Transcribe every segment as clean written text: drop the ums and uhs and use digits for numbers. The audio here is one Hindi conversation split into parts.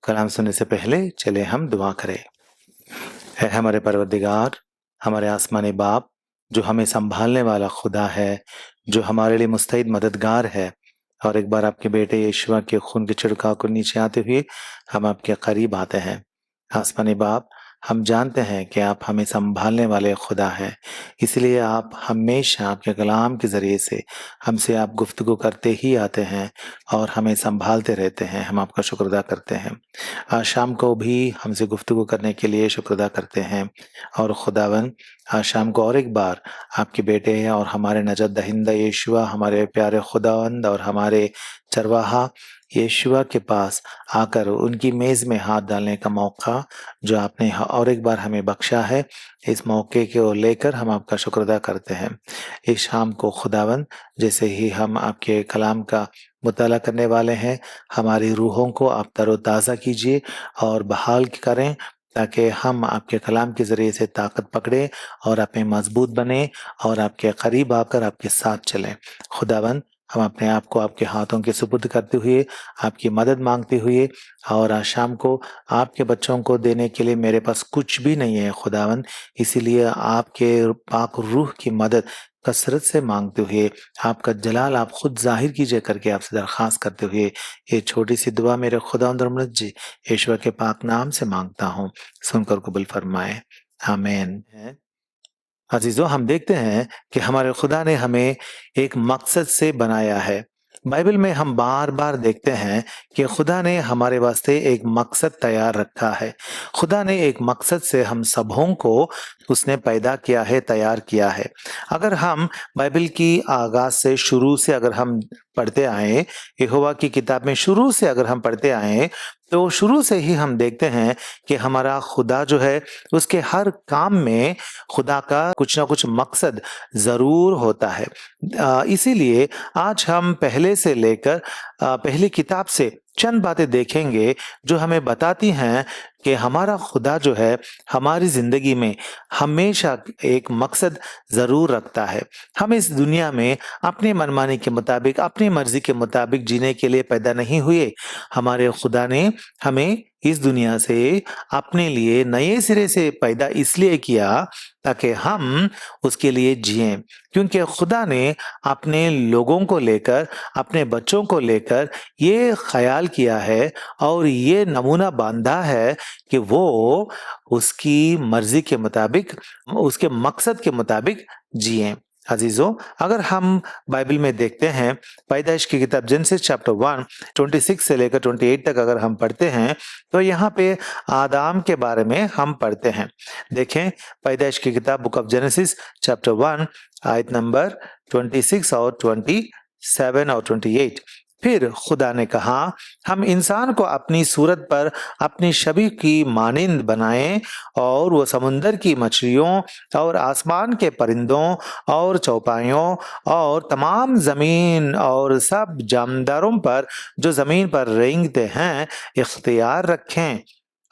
कलाम सुनने से पहले चले हम दुआ करें। है हमारे परवरदिगार, हमारे आसमानी बाप, जो हमें संभालने वाला खुदा है, जो हमारे लिए मुस्तैद मददगार है, और एक बार आपके बेटे यीशुआ के खून के छिड़काव को नीचे आते हुए हम आपके करीब आते हैं। आसमानी बाप, हम जानते हैं कि आप हमें संभालने वाले खुदा हैं, इसलिए आप हमेशा आपके कलाम के ज़रिए से हमसे आप गुफ्तगू करते ही आते हैं और हमें संभालते रहते हैं। हम आपका शुक्र अदा करते हैं। आज शाम को भी हमसे गुफ्तगू करने के लिए शुक्र अदा करते हैं। और खुदावन, आज शाम को और एक बार आपके बेटे हैं और हमारे नजत दहिंदा यीशुआ, हमारे प्यारे खुदावंद और हमारे चरवाहा यीशुआ के पास आकर उनकी मेज़ में हाथ डालने का मौका जो आपने और एक बार हमें बख्शा है, इस मौके को लेकर हम आपका शुक्र अदा करते हैं। इस शाम को खुदावन, जैसे ही हम आपके कलाम का मुताला करने वाले हैं, हमारी रूहों को आप तरोताज़ा कीजिए और बहाल करें, ताकि हम आपके कलाम के ज़रिए से ताकत पकड़ें और आप में मजबूत बने और आपके करीब आकर आपके साथ चलें। खुदावन, हम अपने आप को आपके हाथों के सुपुर्द करते हुए, आपकी मदद मांगते हुए, और आज शाम को आपके बच्चों को देने के लिए मेरे पास कुछ भी नहीं है खुदावन, इसीलिए आपके पाक रूह की मदद कसरत से मांगते हुए, आपका जलाल आप खुद जाहिर कीजिए करके आपसे दरख्वास्त करते हुए, ये छोटी सी दुआ मेरे खुदावंद और मुनज्जी जी यीशुआ के पाक नाम से मांगता हूँ, सुनकर कबूल फरमाए, आमीन। अजीजों, हम देखते हैं कि हमारे खुदा ने हमें एक मकसद से बनाया है। बाइबल में हम बार बार देखते हैं कि खुदा ने हमारे वास्ते एक मकसद तैयार रखा है। खुदा ने एक मकसद से हम सबों को उसने पैदा किया है, तैयार किया है। अगर हम बाइबल की आगाज से, शुरू से अगर हम पढ़ते आए, यहोवा की किताब में शुरू से अगर हम पढ़ते आए, तो शुरू से ही हम देखते हैं कि हमारा खुदा जो है, उसके हर काम में खुदा का कुछ ना कुछ मकसद जरूर होता है। इसीलिए आज हम पहले से लेकर पहली किताब से चंद बातें देखेंगे जो हमें बताती हैं कि हमारा खुदा जो है हमारी जिंदगी में हमेशा एक मकसद जरूर रखता है। हम इस दुनिया में अपनी मनमानी के मुताबिक, अपनी मर्जी के मुताबिक जीने के लिए पैदा नहीं हुए। हमारे खुदा ने हमें इस दुनिया से अपने लिए नए सिरे से पैदा इसलिए किया ताकि हम उसके लिए जिएं, क्योंकि खुदा ने अपने लोगों को लेकर, अपने बच्चों को लेकर ये ख्याल किया है और ये नमूना बांधा है कि वो उसकी मर्जी के मुताबिक, उसके मकसद के मुताबिक जिएं। अजीजों, अगर हम बाइबल में देखते हैं, पैदाइश की किताब जेनेसिस चैप्टर 1 26 से लेकर 28 तक अगर हम पढ़ते हैं, तो यहाँ पे आदाम के बारे में हम पढ़ते हैं। देखें, पैदाइश की किताब बुक ऑफ जेनेसिस चैप्टर 1 आयत नंबर 26 और 27 और 28। फिर खुदा ने कहा, हम इंसान को अपनी सूरत पर अपनी छवि की मानिंद बनाएं और वो समुंदर की मछलियों और आसमान के परिंदों और चौपाइयों और तमाम जमीन और सब जानदारों पर जो जमीन पर रेंगते हैं इख्तियार रखें।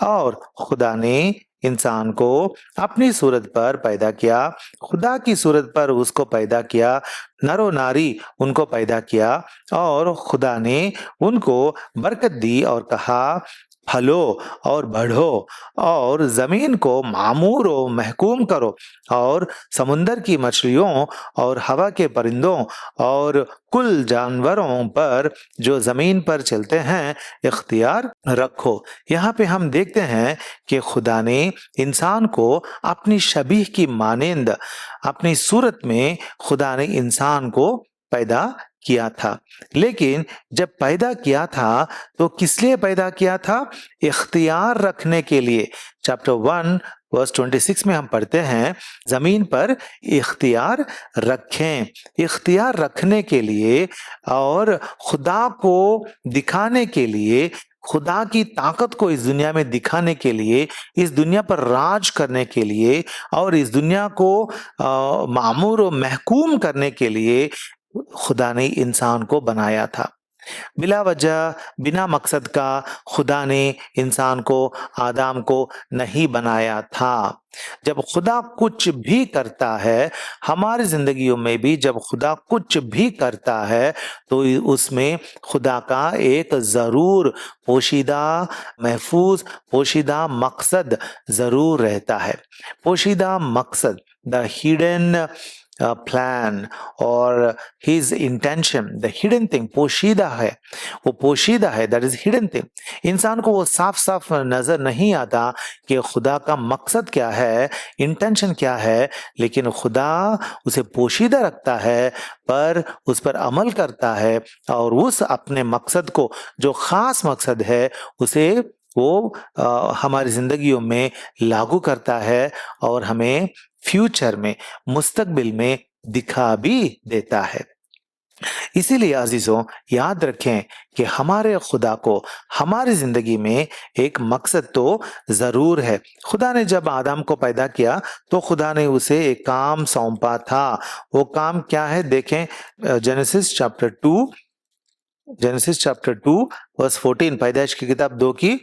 और खुदा ने इंसान को अपनी सूरत पर पैदा किया, खुदा की सूरत पर उसको पैदा किया, नरो नारी उनको पैदा किया, और खुदा ने उनको बरकत दी और कहा, फलो और बढ़ो और जमीन को मामूर और महकूम करो और समुंदर की मछलियों और हवा के परिंदों और कुल जानवरों पर जो जमीन पर चलते हैं इख्तियार रखो। यहाँ पे हम देखते हैं कि खुदा ने इंसान को अपनी शबीह की मानिंद, अपनी सूरत में खुदा ने इंसान को पैदा किया था। लेकिन जब पैदा किया था तो किस लिए पैदा किया था? इख्तियार रखने के लिए। चैप्टर 1 वर्स 26 में हम पढ़ते हैं, जमीन पर इख्तियार रखें, इख्तियार रखने के लिए और खुदा को दिखाने के लिए, खुदा की ताकत को इस दुनिया में दिखाने के लिए, इस दुनिया पर राज करने के लिए और इस दुनिया को मामूर और महकूम करने के लिए खुदा ने इंसान को बनाया था। बिला वजह बिना मकसद का खुदा ने इंसान को, आदम को नहीं बनाया था। जब खुदा कुछ भी करता है हमारी जिंदगियों में भी, जब खुदा कुछ भी करता है तो उसमें खुदा का एक जरूर पोशीदा, महफूज पोशीदा मकसद जरूर रहता है। पोशीदा मकसद, द हिडन प्लान और his intention, the hidden thing, पोशीदा है, वो पोशीदा है, दैट इज हिडन थिंग। इंसान को वो साफ साफ नजर नहीं आता कि खुदा का मकसद क्या है, इंटेंशन क्या है, लेकिन खुदा उसे पोशीदा रखता है, पर उस पर अमल करता है और उस अपने मकसद को, जो खास मकसद है, उसे वो हमारी जिंदगियों में लागू करता है और हमें फ्यूचर में, मुस्तकबिल में दिखा भी देता है। इसीलिए अजीजों, याद रखें कि हमारे खुदा को हमारी जिंदगी में एक मकसद तो जरूर है। खुदा ने जब आदम को पैदा किया तो खुदा ने उसे एक काम सौंपा था। वो काम क्या है देखें, जेनेसिस चैप्टर 2 वर्स 14, पैदाइश की किताब 2 की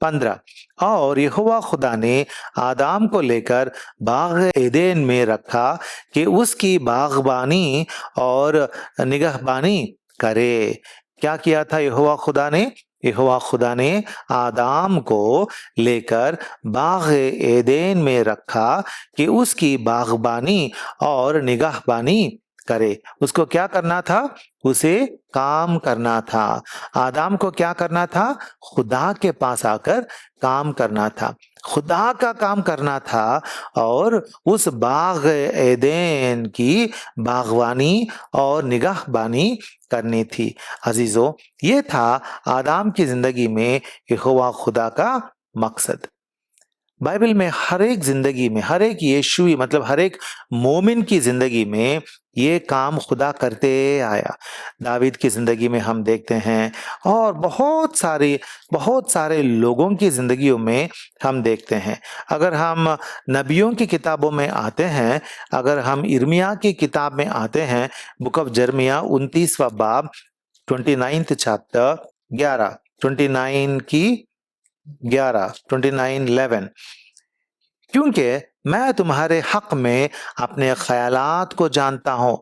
15। और यहोवा खुदा ने आदम को लेकर बाग एदेन में रखा कि उसकी बागबानी और निगहबानी करे। क्या किया था यहोवा खुदा ने? यहोवा खुदा ने आदम को लेकर बाग एदेन में रखा कि उसकी बागबानी और निगहबानी करे। उसको क्या करना था? उसे काम करना था। आदम को क्या करना था? खुदा के पास आकर काम करना था, खुदा का काम करना था और उस बाग एदेन की बागवानी और निगाहबानी करनी थी। अजीजों, ये था आदम की जिंदगी में यहोवा खुदा का मकसद। बाइबल में हर एक जिंदगी में, हर एक यीशुई मतलब हर एक मोमिन की जिंदगी में ये काम खुदा करते आया। दावीद की जिंदगी में हम देखते हैं और बहुत सारे लोगों की जिंदगियों में हम देखते हैं। अगर हम नबियों की किताबों में आते हैं, अगर हम इर्मिया की किताब में आते हैं, बुक ऑफ जर्मिया 29वां बाब 29th चैप्टर 11 29 की 11 क्योंकि मैं तुम्हारे हक में अपने ख्यालात को जानता हूं,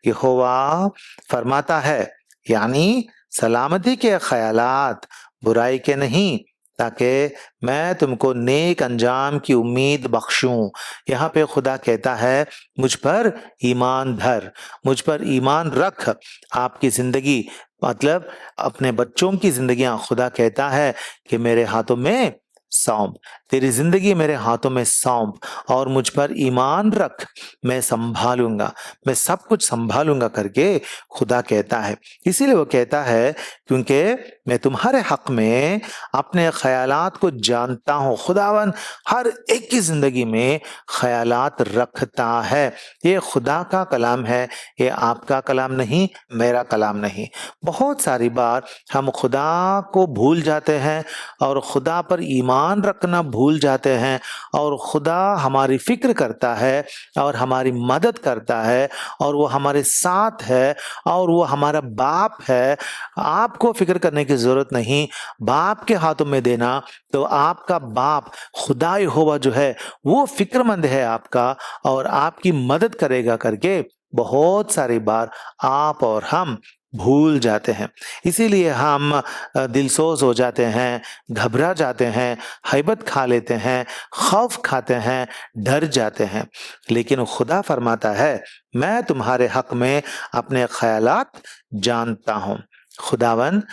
यहोवा फरमाता है, यानी सलामती के ख्यालात, बुराई के नहीं, ताकि मैं तुमको नेक अंजाम की उम्मीद बख्शूं। यहाँ पे खुदा कहता है, मुझ पर ईमान धर, मुझ पर ईमान रख। आपकी जिंदगी मतलब अपने बच्चों की जिंदगियां खुदा कहता है कि मेरे हाथों में सौंप, तेरी जिंदगी मेरे हाथों में सौंप और मुझ पर ईमान रख, मैं संभालूंगा, मैं सब कुछ संभालूंगा करके खुदा कहता है। इसीलिए वो कहता है, क्योंकि मैं तुम्हारे हक में अपने ख्यालात को जानता हूं। खुदावन हर एक की जिंदगी में ख्यालात रखता है। ये खुदा का कलाम है, ये आपका कलाम नहीं, मेरा कलाम नहीं। बहुत सारी बार हम खुदा को भूल जाते हैं और खुदा पर ईमान रखना भूल जाते हैं और खुदा हमारी फिक्र करता है और हमारी मदद करता है और वो हमारे साथ है और वो हमारा बाप है। आपको फिक्र करने की जरूरत नहीं, बाप के हाथों में देना, तो आपका बाप खुदा यहोवा जो है वो फिक्रमंद है आपका और आपकी मदद करेगा करके बहुत सारी बार आप और हम भूल जाते हैं। इसीलिए हम दिलसोज हो जाते हैं, घबरा जाते हैं, हैबत खा लेते हैं, खौफ खाते हैं, डर जाते हैं। लेकिन खुदा फरमाता है, मैं तुम्हारे हक में अपने ख्यालात जानता हूं। खुदावन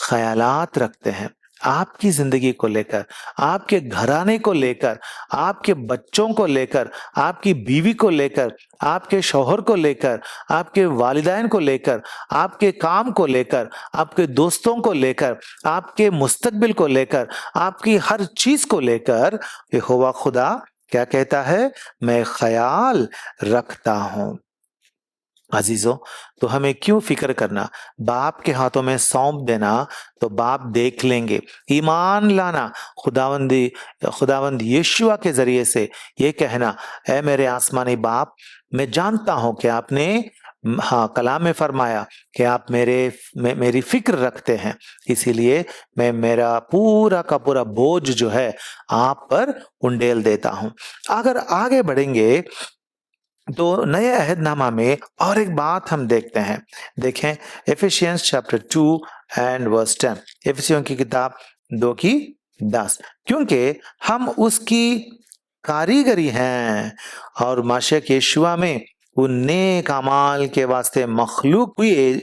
ख्यालात रखते हैं आपकी जिंदगी को लेकर, आपके घराने को लेकर, आपके बच्चों को लेकर, आपकी बीवी को लेकर, आपके शौहर को लेकर, आपके वालिदैन को लेकर, आपके काम को लेकर, आपके दोस्तों को लेकर, आपके मुस्तकबिल को लेकर, आपकी हर चीज को लेकर यहोवा खुदा क्या कहता है? मैं ख्याल रखता हूं। अजीजों, तो हमें क्यों फिक्र करना? बाप के हाथों में सौंप देना तो बाप देख लेंगे। ईमान लाना, खुदावंद यीशुआ के जरिए से ये कहना, ऐ मेरे आसमानी बाप, मैं जानता हूं कि आपने हाँ, कलाम में फरमाया कि आप मेरी फिक्र रखते हैं, इसीलिए मैं मेरा पूरा का पूरा बोझ जो है आप पर उंडेल देता हूं। अगर आगे बढ़ेंगे तो नए अहदनामा में और एक बात हम देखते हैं। देखें एफिशियंस चैप्टर 2 एंड वर्स 10, एफिसियों की किताब 2 की 10, क्योंकि हम उसकी कारीगरी हैं और माशक यीशुआ में वो नेक अमाल के वास्ते मखलूक हुए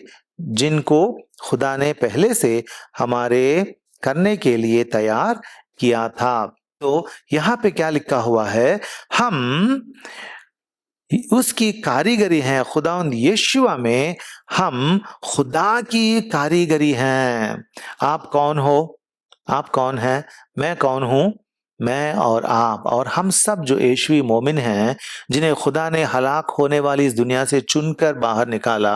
जिनको खुदा ने पहले से हमारे करने के लिए तैयार किया था। तो यहाँ पे क्या लिखा हुआ है, हम उसकी कारीगरी हैं, खुदावंद यीशुआ में हम खुदा की कारीगरी हैं। आप कौन हो? आप कौन हैं? मैं कौन हूं? मैं और आप और हम सब जो यीशुई मोमिन हैं, जिन्हें खुदा ने हलाक होने वाली इस दुनिया से चुनकर बाहर निकाला,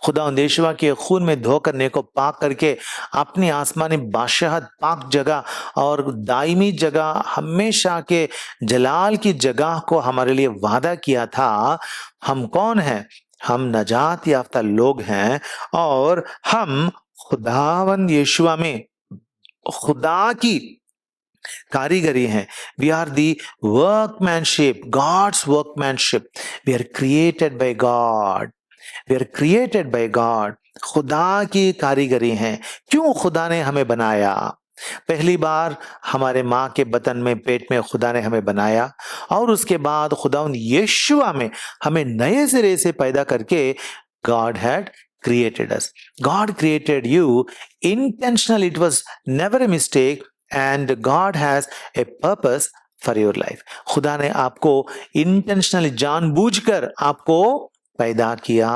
खुदावंद यीशुआ के खून में धोकर नेको पाक करके अपनी आसमानी बादशाहत, पाक जगह और दायमी जगह, हमेशा के जलाल की जगह को हमारे लिए वादा किया था। हम कौन हैं? हम नजात याफ्ता लोग हैं और हम खुदावंद यीशुआ में खुदा की कारीगरी हैं। We are the workmanship, God's workmanship. We are created by God, we are created by God. खुदा की कारीगरी हैं। क्यों खुदा ने हमें बनाया? पहली बार हमारे माँ के बतन में, पेट में खुदा ने हमें बनाया और उसके बाद खुदावंद यीशुआ में हमें नए सिरे से पैदा करके God had created us. God created you intentionally. It was never a mistake and God has a purpose for your life. खुदा ने आपको intentionally, जानबूझकर आपको पैदा किया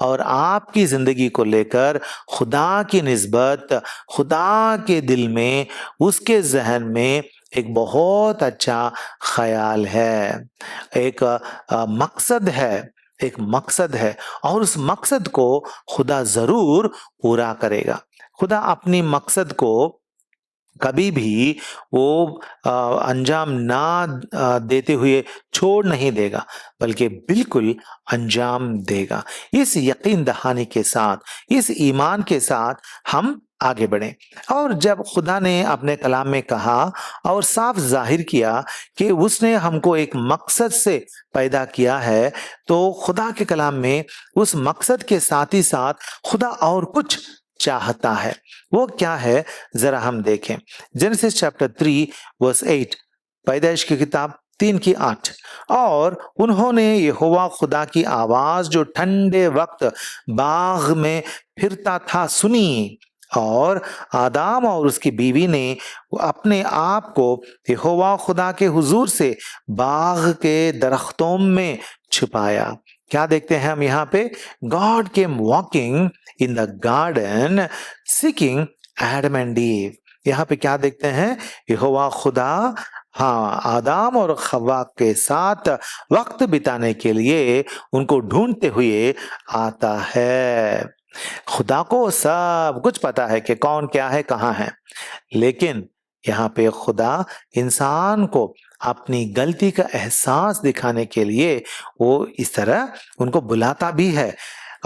और आपकी जिंदगी को लेकर खुदा की निस्बत, खुदा के दिल में, उसके जहन में एक बहुत अच्छा ख्याल है, एक मकसद है, एक मकसद है और उस मकसद को खुदा जरूर पूरा करेगा। खुदा अपनी मकसद को कभी भी वो अंजाम ना देते हुए छोड़ नहीं देगा, बल्कि बिल्कुल अंजाम देगा। इस यकीन दहानी के साथ, इस ईमान के साथ हम आगे बढ़ें। और जब खुदा ने अपने कलाम में कहा और साफ जाहिर किया कि उसने हमको एक मकसद से पैदा किया है, तो खुदा के कलाम में उस मकसद के साथ ही साथ खुदा और कुछ चाहता है। वो क्या है, जरा हम देखें। जेनेसिस चैप्टर 3 वर्स 8, पैदाइश की किताब 3 की 8, और उन्होंने यहोवा खुदा की आवाज जो ठंडे वक्त बाग में फिरता था सुनी, और आदम और उसकी बीवी ने अपने आप को यहोवा खुदा के हुजूर से बाग के दरख्तों में छुपाया। क्या देखते हैं हम यहाँ पे? God came walking in the garden seeking Adam and ewe. यहाँ पे क्या देखते हैं? यहोवा खुदा, हाँ, आदम और खव्वा के साथ वक्त बिताने के लिए उनको ढूंढते हुए आता है। खुदा को सब कुछ पता है कि कौन क्या है, कहाँ है, लेकिन यहाँ पे खुदा इंसान को अपनी गलती का एहसास दिखाने के लिए वो इस तरह उनको बुलाता भी है।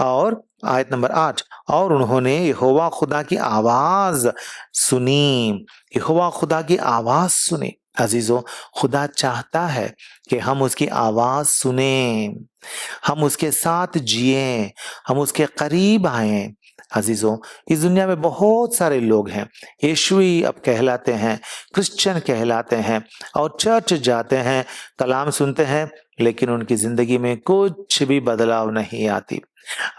और आयत नंबर 8, और उन्होंने यहोवा खुदा की आवाज सुनी। यहोवा खुदा की आवाज सुनी। अजीजों, खुदा चाहता है कि हम उसकी आवाज सुने, हम उसके साथ जिए, हम उसके करीब आए। अजीजों, इस दुनिया में बहुत सारे लोग हैं, यीशुई अब कहलाते हैं, क्रिश्चियन कहलाते हैं और चर्च जाते हैं, कलाम सुनते हैं, लेकिन उनकी जिंदगी में कुछ भी बदलाव नहीं आती।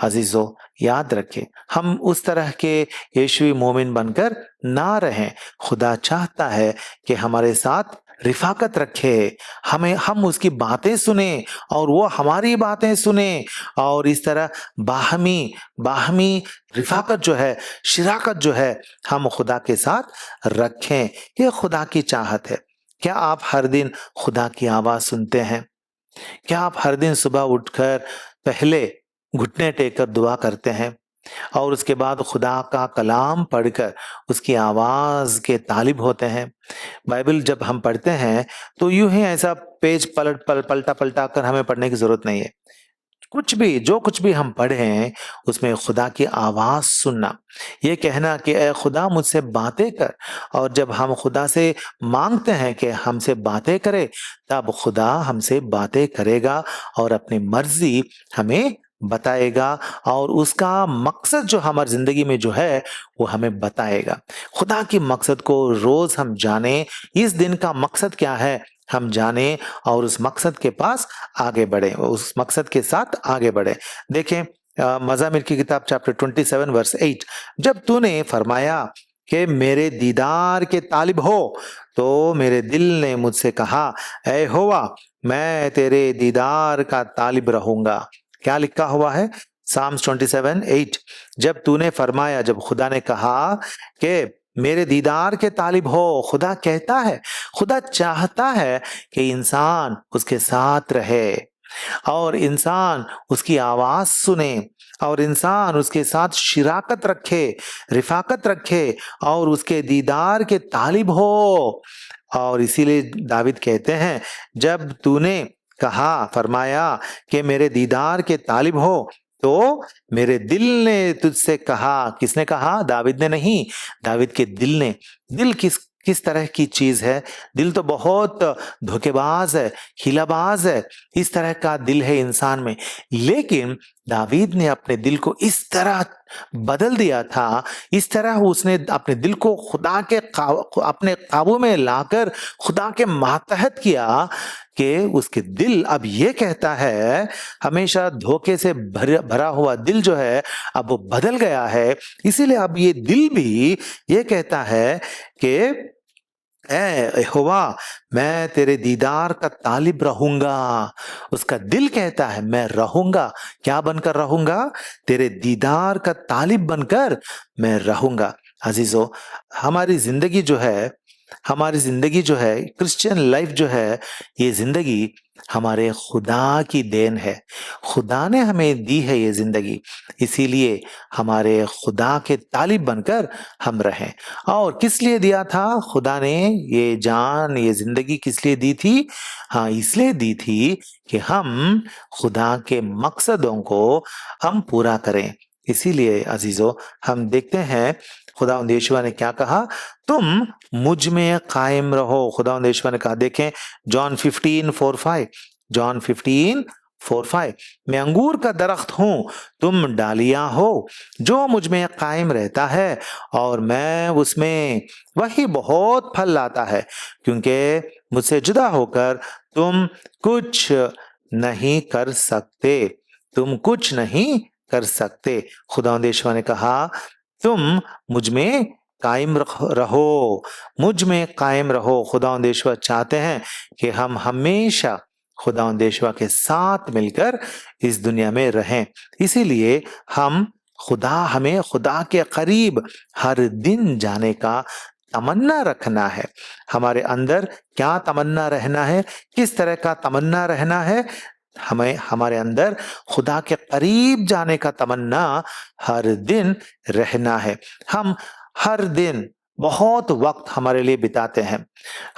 अजीजों, याद रखें, हम उस तरह के यीशुई मोमिन बनकर ना रहें। खुदा चाहता है कि हमारे साथ रिफाकत रखे, हम उसकी बातें सुने और वो हमारी बातें सुने, और इस तरह बाहमी बाहमी रिफाकत जो है, शिराकत जो है, हम खुदा के साथ रखें। ये खुदा की चाहत है। क्या आप हर दिन खुदा की आवाज सुनते हैं? क्या आप हर दिन सुबह उठकर पहले घुटने टेक कर दुआ करते हैं और उसके बाद खुदा का कलाम पढ़कर उसकी आवाज के तालिब होते हैं? बाइबल जब हम पढ़ते हैं तो यूं ही ऐसा पेज पलटा पलटा कर हमें पढ़ने की जरूरत नहीं है। कुछ भी जो कुछ भी हम पढ़े हैं उसमें खुदा की आवाज सुनना, ये कहना कि ए खुदा मुझसे बातें कर। और जब हम खुदा से मांगते हैं कि हमसे बातें करे, तब खुदा हमसे बातें करेगा और अपनी मर्जी हमें बताएगा और उसका मकसद जो हमारी जिंदगी में जो है वो हमें बताएगा। खुदा की मकसद को रोज हम जाने, इस दिन का मकसद क्या है हम जाने और उस मकसद के पास आगे बढ़े, उस मकसद के साथ आगे बढ़े। देखें मज़ामिर की किताब चैप्टर 27 वर्स 8, जब तूने फरमाया कि मेरे दीदार के तालिब हो, तो मेरे दिल ने मुझसे कहा ऐ यहोवा मैं तेरे दीदार का तालिब रहूंगा। क्या लिखा हुआ है साम्स 27:8, जब तूने फरमाया, जब खुदा ने कहा कि मेरे दीदार के तालिब हो। खुदा कहता है, खुदा चाहता है कि इंसान उसके साथ रहे और इंसान उसकी आवाज सुने और इंसान उसके साथ शिराकत रखे, रिफाकत रखे और उसके दीदार के तालिब हो। और इसीलिए दाविद कहते हैं, जब तूने कहा फरमाया कि मेरे दीदार के तालिब हो, तो मेरे दिल ने तुझसे कहा। किसने कहा? दाविद ने नहीं, दाविद के दिल ने। दिल किस तरह की चीज है? दिल तो बहुत धोखेबाज है, हिलाबाज है, इस तरह का दिल है इंसान में। लेकिन दावीद ने अपने दिल को इस तरह बदल दिया था, इस तरह उसने अपने दिल को खुदा के अपने काबू में लाकर खुदा के मातहत किया कि उसके दिल अब ये कहता है, हमेशा धोखे से भरा हुआ दिल जो है अब वो बदल गया है। इसीलिए अब ये दिल भी ये कहता है कि ऐ यहोवा मैं तेरे दीदार का तालिब रहूंगा। उसका दिल कहता है मैं रहूंगा। क्या बनकर रहूंगा? तेरे दीदार का तालिब बनकर मैं रहूंगा। अजीजों, हमारी जिंदगी जो है, क्रिश्चियन लाइफ जो है, ये जिंदगी हमारे खुदा की देन है। खुदा ने हमें दी है ये जिंदगी, इसीलिए हमारे खुदा के तालिब बनकर हम रहें। और किस लिए दिया था खुदा ने ये जान, ये जिंदगी किस लिए दी थी? हाँ, इसलिए दी थी कि हम खुदा के मकसदों को हम पूरा करें। इसीलिए अजीजों, हम देखते हैं खुदा यीशु ने क्या कहा, तुम मुझ में कायम रहो। खुदा यीशु ने कहा, देखें जॉन 15:4-5, जॉन 15:4-5, मैं अंगूर का दरख्त हूं, तुम डालियां हो। जो मुझ में कायम रहता है और मैं उसमें, वही बहुत फल लाता है, क्योंकि मुझसे जुदा होकर तुम कुछ नहीं कर सकते। तुम कुछ नहीं कर सकते। खुदा यीशु ने कहा, तुम मुझ में कायम रहो, मुझ में कायम रहो। खुदा यीशु चाहते हैं कि हम हमेशा खुदा यीशु के साथ मिलकर इस दुनिया में रहें। इसीलिए हमें खुदा के करीब हर दिन जाने का तमन्ना रखना है। हमारे अंदर क्या तमन्ना रहना है? किस तरह का तमन्ना रहना है? हमें हमारे अंदर खुदा के करीब जाने का तमन्ना हर दिन रहना है। हम हर दिन बहुत वक्त हमारे लिए बिताते हैं।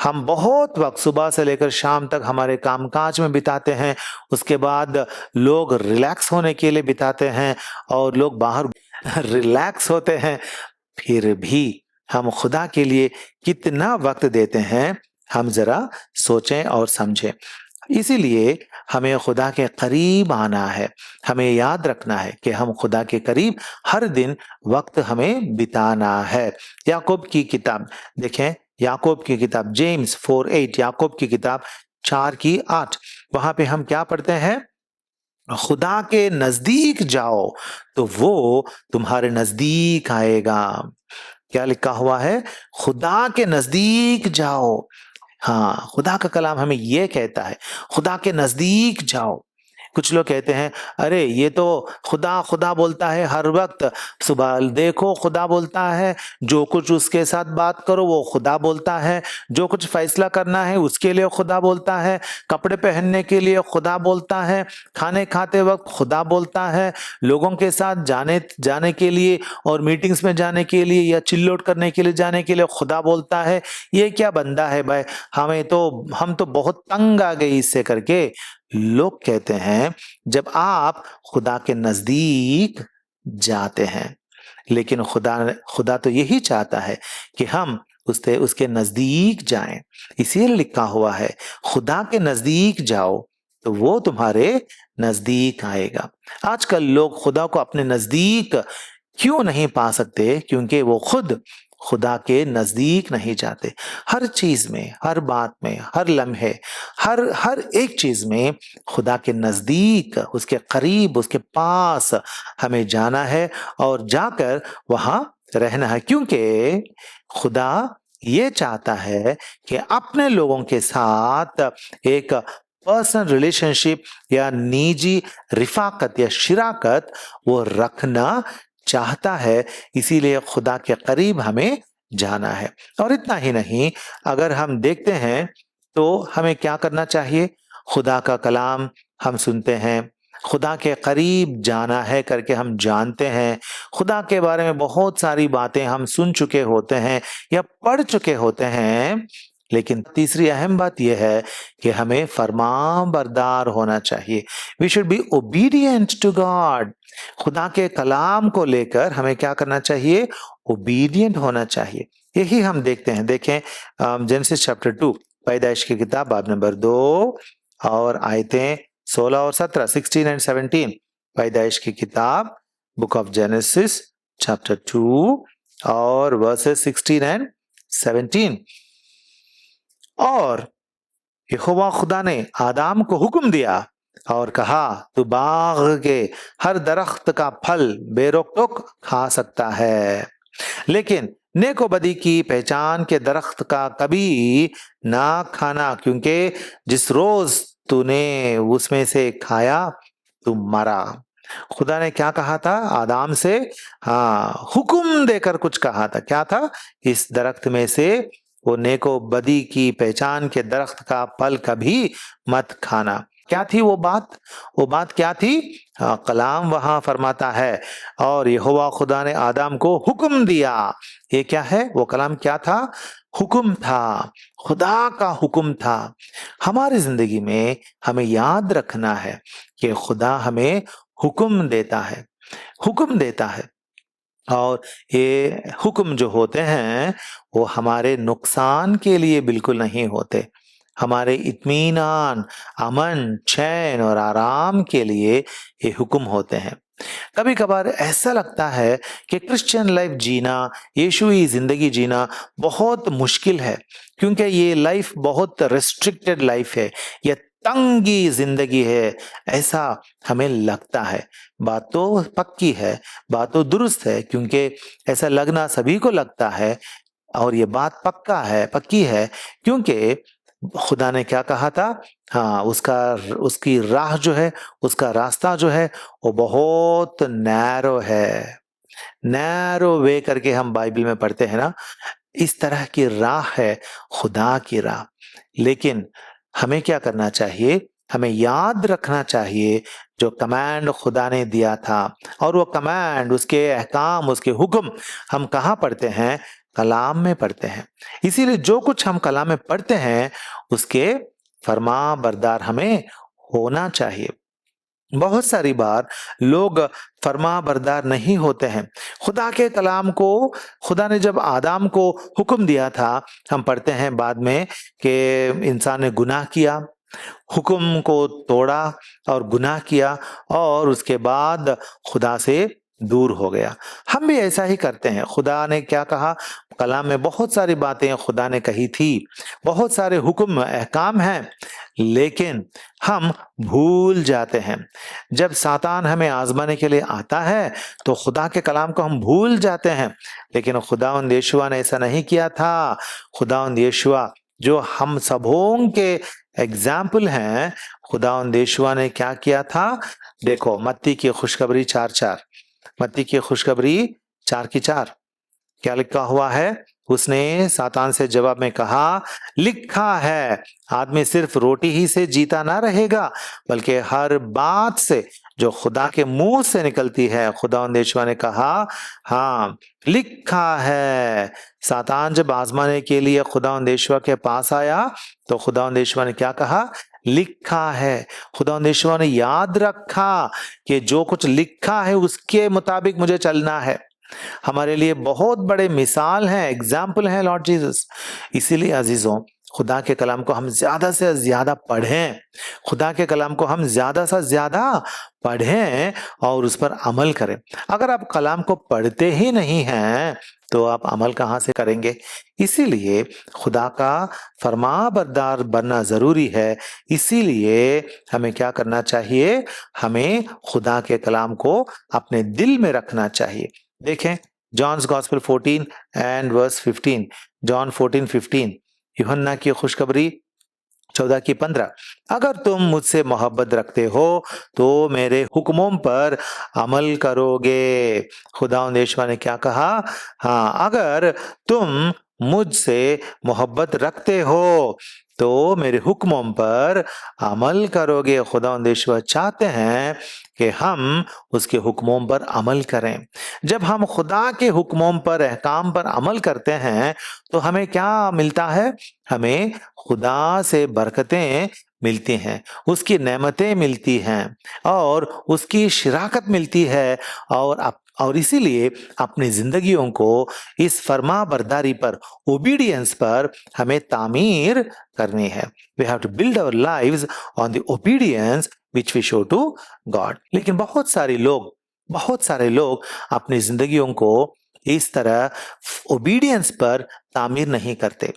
हम बहुत वक्त सुबह से लेकर शाम तक हमारे कामकाज में बिताते हैं। उसके बाद लोग रिलैक्स होने के लिए बिताते हैं और लोग बाहर रिलैक्स होते हैं। फिर भी हम खुदा के लिए कितना वक्त देते हैं, हम जरा सोचें और समझें। इसीलिए हमें खुदा के करीब आना है। हमें याद रखना है कि हम खुदा के करीब हर दिन वक्त हमें बिताना है। याकूब की किताब देखें, याकूब की किताब जेम्स 4:8, याकूब की किताब 4:8, वहां पे हम क्या पढ़ते हैं? खुदा के नजदीक जाओ तो वो तुम्हारे नजदीक आएगा। क्या लिखा हुआ है? खुदा के नजदीक जाओ। हाँ, खुदा का कलाम हमें यह कहता है, खुदा के नजदीक जाओ। कुछ लोग कहते हैं, अरे ये तो खुदा खुदा बोलता है हर वक्त, सुबह देखो खुदा बोलता है, जो कुछ उसके साथ बात करो वो खुदा बोलता है, जो कुछ फैसला करना है उसके लिए खुदा बोलता है, कपड़े पहनने के लिए खुदा बोलता है, खाने खाते वक्त खुदा बोलता है, लोगों के साथ जाने के लिए और मीटिंग्स में जाने के लिए या चिल्लोट करने के लिए जाने के लिए खुदा बोलता है। ये क्या बंदा है भाई, हम तो बहुत तंग आ गए इससे करके। लोग कहते हैं जब आप खुदा के नजदीक जाते हैं। लेकिन खुदा खुदा तो यही चाहता है कि हम उसके नजदीक जाएं। इसीलिए लिखा हुआ है, खुदा के नजदीक जाओ तो वो तुम्हारे नजदीक आएगा। आजकल लोग खुदा को अपने नजदीक क्यों नहीं पा सकते? क्योंकि वो खुद खुदा के नजदीक नहीं जाते। हर चीज में, हर बात में, हर लम्हे, हर हर एक चीज में खुदा के नजदीक, उसके करीब, उसके पास हमें जाना है और जाकर वहां रहना है। क्योंकि खुदा ये चाहता है कि अपने लोगों के साथ एक पर्सनल रिलेशनशिप या निजी रिफाकत या शिराकत वो रखना चाहता है। इसीलिए खुदा के करीब हमें जाना है। और इतना ही नहीं, अगर हम देखते हैं तो हमें क्या करना चाहिए? खुदा का कलाम हम सुनते हैं, खुदा के करीब जाना है करके हम जानते हैं, खुदा के बारे में बहुत सारी बातें हम सुन चुके होते हैं या पढ़ चुके होते हैं। लेकिन तीसरी अहम बात यह है कि हमें फरमाबरदार होना चाहिए। We should be obedient to God. खुदा के कलाम को लेकर हमें क्या करना चाहिए? ओबीडियंट होना चाहिए। यही हम देखते हैं। देखें जेनेसिस चैप्टर 2, पैदाइश की किताब बाब नंबर 2 और आयतें 16 और 17, 16 एंड 17। पैदाइश की किताब बुक ऑफ जेनेसिस चैप्टर 2 और वर्सेस 16 एंड 17। और यहोवा खुदा ने आदम को हुक्म दिया और कहा, तू बाग के हर दरख्त का फल बेरोक टोक खा सकता है, लेकिन नेको बदी की पहचान के दरख्त का कभी ना खाना, क्योंकि जिस रोज तूने उसमें से खाया तू मरा। खुदा ने क्या कहा था आदम से? हाँ, हुक्म देकर कुछ कहा था। क्या था? इस दरख्त में से, वो नेको बदी की पहचान के दरख्त का फल कभी मत खाना। क्या थी वो बात? वो बात क्या थी? कलाम वहां फरमाता है, और यहोवा खुदा ने आदम को हुक्म दिया। ये क्या है? वो कलाम क्या था? हुक्म था, खुदा का हुक्म था। हमारी जिंदगी में हमें याद रखना है कि खुदा हमें हुक्म देता है, हुक्म देता है। और ये हुक्म जो होते हैं वो हमारे नुकसान के लिए बिल्कुल नहीं होते, हमारे इत्मीनान, अमन, चैन और आराम के लिए ये हुक्म होते हैं। कभी कभार ऐसा लगता है कि क्रिश्चियन लाइफ जीना, यीशुई जिंदगी जीना बहुत मुश्किल है, क्योंकि ये लाइफ बहुत रेस्ट्रिक्टेड लाइफ है, ये तंगी जिंदगी है, ऐसा हमें लगता है। बात तो पक्की है, बात तो दुरुस्त है, क्योंकि ऐसा लगना सभी को लगता है। और ये बात पक्की है, क्योंकि खुदा ने क्या कहा था? हाँ, उसकी राह जो है, उसका रास्ता जो है वो बहुत नैरो है। नैरो वे करके हम बाइबल में पढ़ते हैं ना, इस तरह की राह है खुदा की राह। लेकिन हमें क्या करना चाहिए? हमें याद रखना चाहिए जो कमांड खुदा ने दिया था, और वो कमांड, उसके अहकाम, उसके हुक्म हम कहाँ पढ़ते हैं? कलाम में पढ़ते हैं। इसीलिए जो कुछ हम कलाम में पढ़ते हैं उसके फरमा बरदार हमें होना चाहिए। बहुत सारी बार लोग फरमा बरदार नहीं होते हैं। खुदा के कलाम को, खुदा ने जब आदम को हुक्म दिया था, हम पढ़ते हैं बाद में कि इंसान ने गुनाह किया, हुक्म को तोड़ा और गुनाह किया, और उसके बाद खुदा से दूर हो गया। हम भी ऐसा ही करते हैं। खुदा ने क्या कहा? कलाम में बहुत सारी बातें खुदा ने कही थी, बहुत सारे हुक्म अहकाम हैं, लेकिन हम भूल जाते हैं। जब सातान हमें आजमाने के लिए आता है तो खुदा के कलाम को हम भूल जाते हैं। लेकिन खुदावंद यीशुआ ने ऐसा नहीं किया था। खुदावंद यीशुआ जो हम सबों के एग्जाम्पल हैं, खुदावंद यीशुआ ने क्या किया था? देखो मत्ती की खुशखबरी 4:4, मत्ती की खुशखबरी 4:4 क्या लिखा हुआ है? उसने सातान से जवाब में कहा, लिखा है, आदमी सिर्फ रोटी ही से जीता ना रहेगा, बल्कि हर बात से जो खुदा के मुंह से निकलती है। खुदावंद यीशुआ ने कहा, हाँ लिखा है। सातान जब आजमाने के लिए खुदावंद यीशुआ के पास आया तो खुदावंद यीशुआ ने क्या कहा? लिखा है। खुदावंद ने याद रखा कि जो कुछ लिखा है उसके मुताबिक मुझे चलना है। हमारे लिए बहुत बड़े मिसाल हैं, एग्जाम्पल हैं लॉर्ड जीसस। इसीलिए अजीजों, खुदा के कलाम को हम ज्यादा से ज्यादा पढ़ें, खुदा के कलाम को हम ज्यादा से ज्यादा पढ़ें और उस पर अमल करें। अगर आप कलाम को पढ़ते ही नहीं हैं तो आप अमल कहाँ से करेंगे? इसीलिए खुदा का फरमाबरदार बनना जरूरी है। इसीलिए हमें क्या करना चाहिए? हमें खुदा के कलाम को अपने दिल में रखना चाहिए। देखें John's gospel 14 and verse 15, John 14:15, यूहन्ना की खुशखबरी 14:15, अगर तुम मुझसे मोहब्बत रखते हो तो मेरे हुक्मों पर अमल करोगे। खुदावंद यहोवा ने क्या कहा? हाँ, अगर तुम मुझसे मोहब्बत रखते हो तो मेरे हुक्मों पर अमल करोगे। खुदावंद यहोवा चाहते हैं कि हम उसके हुक्मों पर अमल करें। जब हम खुदा के हुक्मों पर, अहकाम पर अमल करते हैं तो हमें क्या मिलता है? हमें खुदा से बरकतें मिलती हैं, उसकी नेमतें मिलती हैं और उसकी शिराकत मिलती है। और इसीलिए अपनी जिंदगियों को इस फर्मा बरदारी पर, ओबीडियंस पर हमें तामीर करनी है। We have to build our lives on the obedience which we show to God. लेकिन बहुत सारे लोग अपनी जिंदगियों को इस तरह ओबीडियंस पर तामीर नहीं करते,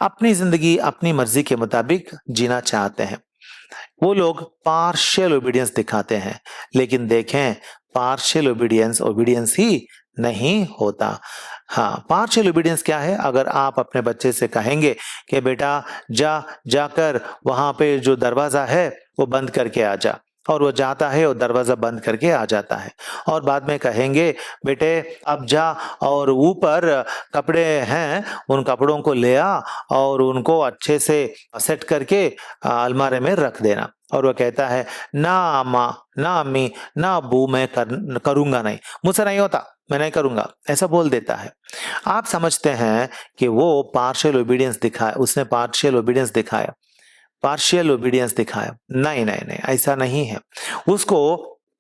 अपनी जिंदगी अपनी मर्जी के मुताबिक जीना चाहते हैं। वो लोग पार्शियल ओबीडियंस दिखाते हैं। लेकिन देखें, पार्शियल ओबीडियंस ओबीडियंस ही नहीं होता। हाँ, पार्शियल ओबीडियंस क्या है? अगर आप अपने बच्चे से कहेंगे कि बेटा जाकर वहां पे जो दरवाजा है वो बंद करके आ जा, और वो जाता है और दरवाजा बंद करके आ जाता है, और बाद में कहेंगे बेटे अब जा और ऊपर कपड़े हैं उन कपड़ों को ले आ और उनको अच्छे से सेट करके अलमारी में रख देना, और वह कहता है ना माँ, ना अम्मी, ना अब्बू, मैं करूंगा नहीं, मुझसे नहीं होता, मैं नहीं करूंगा, ऐसा बोल देता है। आप समझते हैं कि वो पार्शियल ओबीडियंस दिखाया, उसने पार्शियल ओबीडियंस दिखाया, पार्शियल ओबीडियंस दिखाया। नहीं नहीं नहीं, ऐसा नहीं है। उसको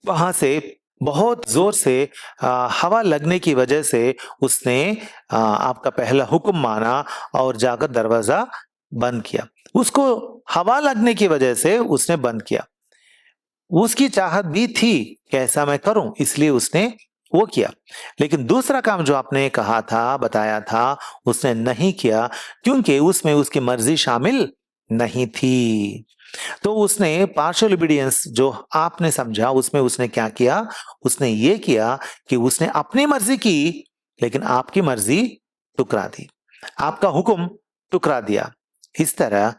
वहां से बहुत जोर से हवा लगने की वजह से उसने आपका पहला हुक्म माना और जाकर दरवाजा बंद किया। उसको हवा लगने की वजह से उसने बंद किया। उसकी चाहत भी थी कि ऐसा मैं करूं, इसलिए उसने वो किया। लेकिन दूसरा काम जो आपने कहा था, बताया था, उसने नहीं किया क्योंकि उसमें उसकी मर्जी शामिल नहीं थी। तो उसने पार्शियल ओबीडियंस जो आपने समझा, उसमें उसने क्या किया? उसने ये किया कि उसने अपनी मर्जी की लेकिन आपकी मर्जी टुकरा दी, आपका हुक्म टुकरा दिया। इस तरह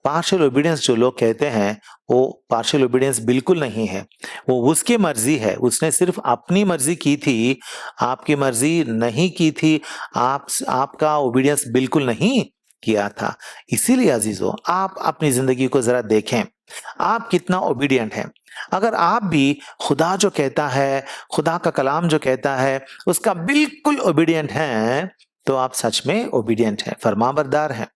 पार्शियल ओबीडियंस जो लोग कहते हैं वो पार्शियल ओबीडियंस बिल्कुल नहीं है, वो उसकी मर्जी है। उसने सिर्फ अपनी मर्जी की थी, आपकी मर्जी नहीं की थी, आपका ओबीडियंस बिल्कुल नहीं किया था। इसीलिए अजीजों, आप अपनी जिंदगी को जरा देखें, आप कितना ओबीडियंट हैं। अगर आप भी खुदा जो कहता है, खुदा का कलाम जो कहता है, उसका बिल्कुल ओबीडियंट हैं तो आप सच में ओबीडियंट हैं, फरमाबरदार हैं।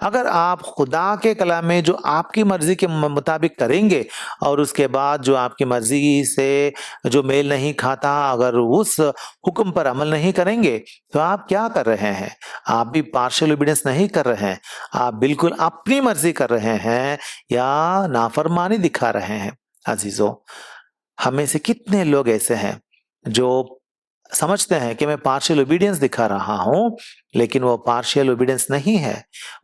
अगर आप खुदा के कलाम में जो आपकी मर्जी के मुताबिक करेंगे और उसके बाद जो आपकी मर्जी से जो मेल नहीं खाता, अगर उस हुक्म पर अमल नहीं करेंगे तो आप क्या कर रहे हैं? आप भी पार्शियल ओबीडियंस नहीं कर रहे हैं, आप बिल्कुल अपनी मर्जी कर रहे हैं या नाफरमानी दिखा रहे हैं। अजीजों, हमें से कितने लोग ऐसे हैं जो समझते हैं कि मैं पार्शियल ओबीडियंस दिखा रहा हूं, लेकिन वो पार्शियल ओबीडियंस नहीं है,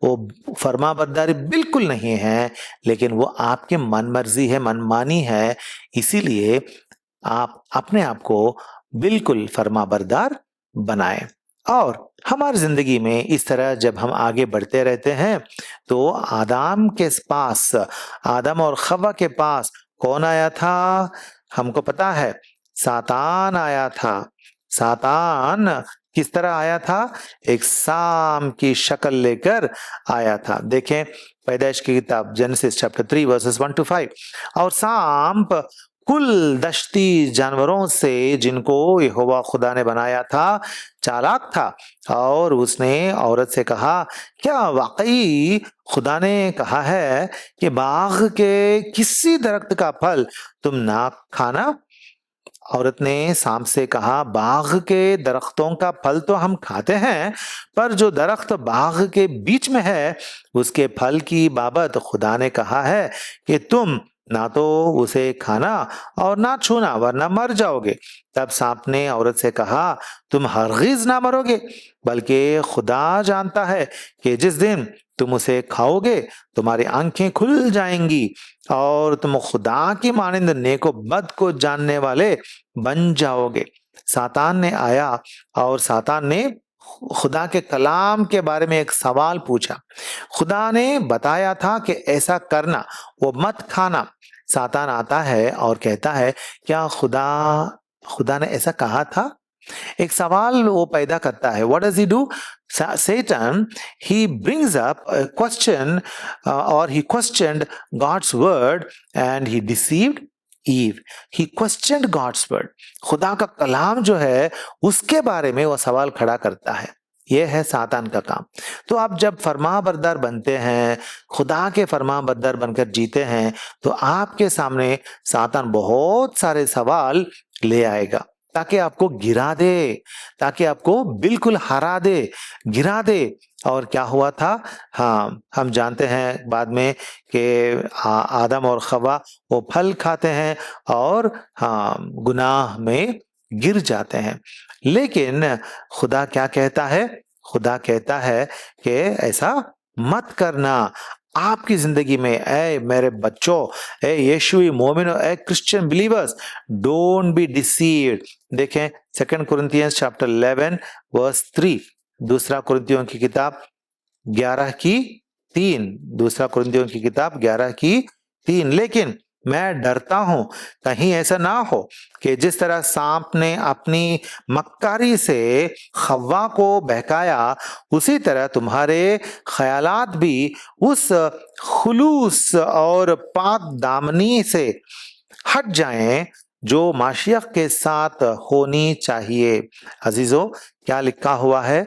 वो फरमाबरदारी बिल्कुल नहीं है, लेकिन वो आपके मन मर्जी है, मनमानी है। इसीलिए आप अपने आप को बिल्कुल फरमाबरदार बनाएं। और हमारी जिंदगी में इस तरह जब हम आगे बढ़ते रहते हैं तो आदम और खव्वा के पास कौन आया था? हमको पता है, सातान आया था। सातान किस तरह आया था? एक सांप की शक्ल लेकर आया था। देखें पैदाइश की किताब जेनेसिस चैप्टर 3 वर्सेस 1 to 5। और सांप कुल दश्ती जानवरों से जिनको यहोवा खुदा ने बनाया था चालाक था, और उसने औरत से कहा, क्या वाकई खुदा ने कहा है कि बाग के किसी दरख्त का फल तुम ना खाना? औरत ने सांप से कहा, बाग के दरख्तों का फल तो हम खाते हैं, पर जो दरख्त बाग के बीच में है उसके फल की बाबत खुदा ने कहा है कि तुम ना तो उसे खाना और ना छूना, वरना मर जाओगे। तब सांप ने औरत से कहा, तुम हरगिज ना मरोगे, बल्कि खुदा जानता है कि जिस दिन तुम उसे खाओगे तुम्हारी आंखें खुल जाएंगी और तुम खुदा की मानिंद नेको बद को जानने वाले बन जाओगे। सातान ने आया और सातान ने खुदा के कलाम के बारे में एक सवाल पूछा। खुदा ने बताया था कि ऐसा करना, वो मत खाना। सातान आता है और कहता है, क्या खुदा खुदा ने ऐसा कहा था? एक सवाल वो पैदा करता है। What does he do? Satan, he brings up a question, or he questioned God's word and he deceived Eve. He questioned God's word. खुदा का कलाम जो है उसके बारे में वो सवाल खड़ा करता है। यह है सातान का काम। तो आप जब फरमाबरदार बनते हैं, खुदा के फरमाबरदार बनकर जीते हैं, तो आपके सामने सातान बहुत सारे सवाल ले आएगा ताकि आपको गिरा दे, ताकि आपको बिल्कुल हरा दे, गिरा दे। और क्या हुआ था? हाँ, हम जानते हैं बाद में कि आदम और खवा वो फल खाते हैं और हाँ, गुनाह में गिर जाते हैं। लेकिन खुदा क्या कहता है? खुदा कहता है कि ऐसा मत करना। आपकी जिंदगी में ऐ मेरे बच्चों, ऐ यीशुई मोमिनो, ऐ Christian believers, don't be deceived. देखें 2 कुरिन्थियंस चैप्टर 11 वर्स 3, दूसरा कुरिन्थियों की किताब 11 की 3, दूसरा कुरिन्थियों की किताब 11 की 3। लेकिन मैं डरता हूं कहीं ऐसा ना हो कि जिस तरह सांप ने अपनी मक्कारी से हव्वा को बहकाया, उसी तरह तुम्हारे ख्यालात भी उस खुलूस और पाक दामनी से हट जाएं जो माशियख के साथ होनी चाहिए। अजीजों, क्या लिखा हुआ है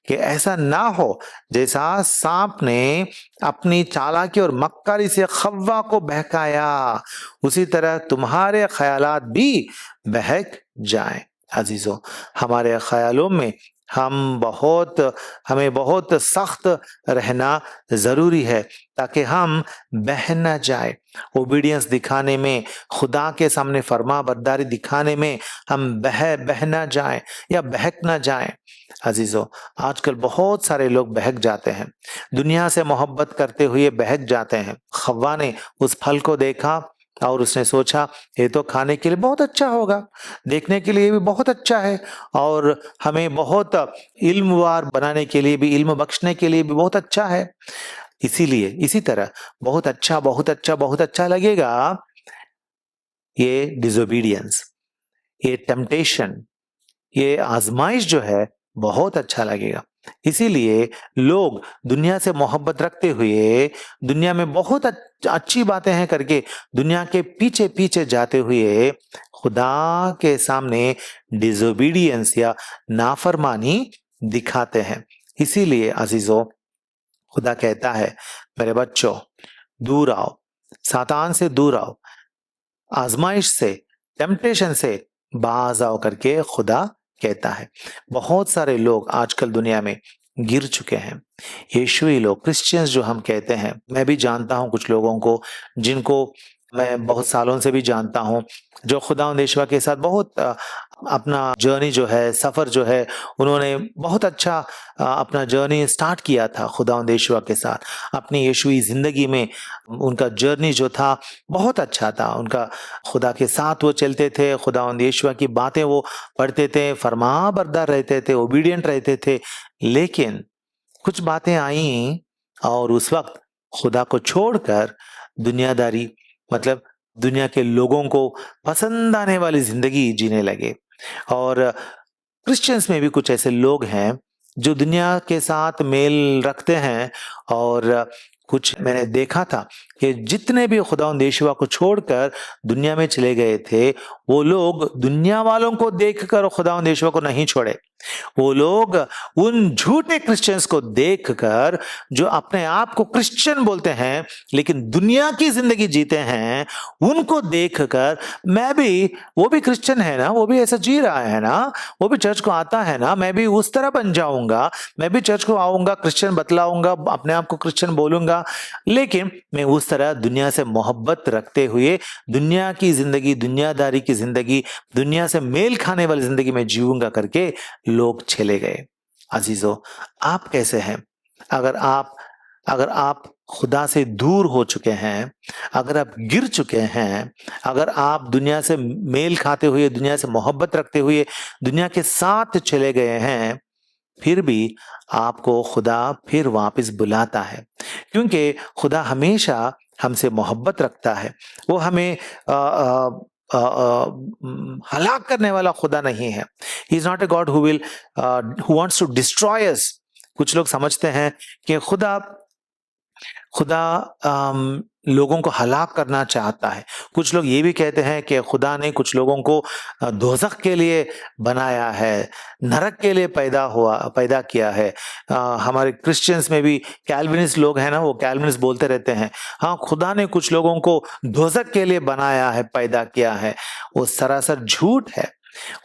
कि ऐसा ना हो जैसा सांप ने अपनी चालाकी और मक्कारी से खव्वा को बहकाया, उसी तरह तुम्हारे ख्यालात भी बहक जाएं। अजीजों, हमारे ख्यालों में हमें बहुत सख्त रहना जरूरी है ताकि हम बह न जाए। ओबीडियंस दिखाने में, खुदा के सामने फर्मा बरदारी दिखाने में हम बह न जाएं या बहक न जाएं। अजीजों, आजकल बहुत सारे लोग बहक जाते हैं, दुनिया से मोहब्बत करते हुए बहक जाते हैं। खव्वा ने उस फल को देखा और उसने सोचा ये तो खाने के लिए बहुत अच्छा होगा, देखने के लिए भी बहुत अच्छा है और हमें बहुत इल्मवार बनाने के लिए भी, इल्म बख्शने के लिए भी बहुत अच्छा है। इसीलिए इसी तरह बहुत अच्छा बहुत अच्छा बहुत अच्छा लगेगा ये डिसोबीडियंस, ये टेम्पटेशन, ये आजमाइश जो है बहुत अच्छा लगेगा। इसीलिए लोग दुनिया से मोहब्बत रखते हुए, दुनिया में बहुत अच्छी बातें हैं करके दुनिया के पीछे पीछे जाते हुए खुदा के सामने डिसोबीडियंस या नाफरमानी दिखाते हैं। इसीलिए अजीजों, खुदा कहता है मेरे बच्चों दूर आओ, सातान से दूर आओ, आजमाइश से, टेम्पटेशन से बाज आओ करके खुदा कहता है। बहुत सारे लोग आजकल दुनिया में गिर चुके हैं। यीशुई लोग, क्रिश्चियंस जो हम कहते हैं, मैं भी जानता हूं कुछ लोगों को जिनको मैं बहुत सालों से भी जानता हूं, जो खुदा यीशुआ के साथ बहुत अपना जर्नी जो है, सफर जो है, उन्होंने बहुत अच्छा अपना जर्नी स्टार्ट किया था खुदा यीशुआ के साथ। अपनी यीशुई जिंदगी में उनका जर्नी जो था बहुत अच्छा था। उनका खुदा के साथ वो चलते थे, खुदा यीशुआ की बातें वो पढ़ते थे, फरमाबरदार रहते थे, ओबीडियंट रहते थे। लेकिन कुछ बातें आई और उस वक्त खुदा को छोड़कर दुनियादारी, मतलब दुनिया के लोगों को पसंद आने वाली जिंदगी जीने लगे। और क्रिश्चियंस में भी कुछ ऐसे लोग हैं जो दुनिया के साथ मेल रखते हैं और कुछ मैंने देखा था कि जितने भी खुदावंद यीशुआ को छोड़कर दुनिया में चले गए थे, वो लोग दुनिया वालों को देखकर खुदावंद यीशुआ को नहीं छोड़े। वो लोग उन झूठे क्रिश्चियंस को देखकर, जो अपने आप को क्रिश्चियन बोलते हैं लेकिन दुनिया की जिंदगी जीते हैं, उनको देखकर मैं भी, वो भी क्रिश्चियन है ना, वो भी ऐसा जी रहा है ना, वो भी चर्च को आता है ना, मैं भी उस तरह बन जाऊंगा, मैं भी चर्च को आऊंगा, क्रिश्चियन बतलाऊंगा, अपने आप को क्रिश्चियन बोलूंगा, लेकिन मैं उस तरह दुनिया से मोहब्बत रखते हुए दुनिया की जिंदगी, दुनियादारी की जिंदगी, दुनिया से मेल खाने वाली जिंदगी में जीऊंगा करके लोग चले गए। अजीजों, आप कैसे हैं? अगर आप खुदा से दूर हो चुके हैं, अगर आप गिर चुके हैं, अगर आप दुनिया से मेल खाते हुए, दुनिया से मोहब्बत रखते हुए दुनिया के साथ चले गए हैं, फिर भी आपको खुदा फिर वापस बुलाता है, क्योंकि खुदा हमेशा हमसे मोहब्बत रखता है। वो हमें हलाक करने वाला खुदा नहीं है। He is not a god who wants to destroy us. कुछ लोग समझते हैं कि खुदा खुदा लोगों को हलाक करना चाहता है। कुछ लोग ये भी कहते हैं कि खुदा ने कुछ लोगों को दोज़ख के लिए बनाया है, नरक के लिए पैदा किया है। हमारे क्रिश्चियंस में भी कैल्विनिस्ट लोग हैं ना, वो कैल्विनिस्ट बोलते रहते हैं, हाँ खुदा ने कुछ लोगों को दोज़ख के लिए बनाया है, पैदा किया है। वो सरासर झूठ है।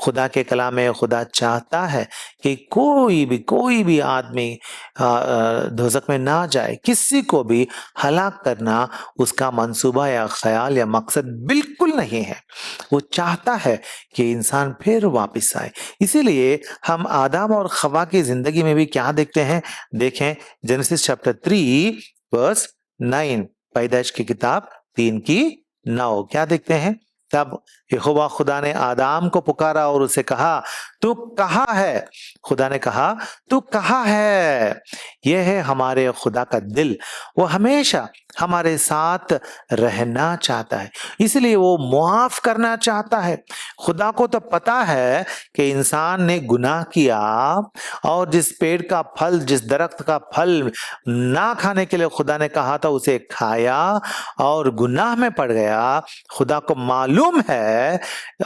खुदा के कलाम में खुदा चाहता है कि कोई भी आदमी दोज़ख में ना जाए। किसी को भी हलाक करना उसका मंसूबा या ख्याल या मकसद बिल्कुल नहीं है। वो चाहता है कि इंसान फिर वापस आए। इसीलिए हम आदम और खवा की जिंदगी में भी क्या देखते हैं? देखें जेनेसिस चैप्टर 3 वर्स 9, पैदाइश की किताब 3:9, क्या देखते हैं? तब यहोवा खुदा ने आदम को पुकारा और उसे कहा, तू कहाँ है? खुदा ने कहा, तू कहाँ है? यह है हमारे खुदा का दिल। वो हमेशा हमारे साथ रहना चाहता है, इसलिए वो मुआफ करना चाहता है। खुदा को तो पता है कि इंसान ने गुनाह किया और जिस पेड़ का फल, जिस दरख्त का फल ना खाने के लिए खुदा ने कहा था, उसे खाया और गुनाह में पड़ गया। खुदा को मालूम है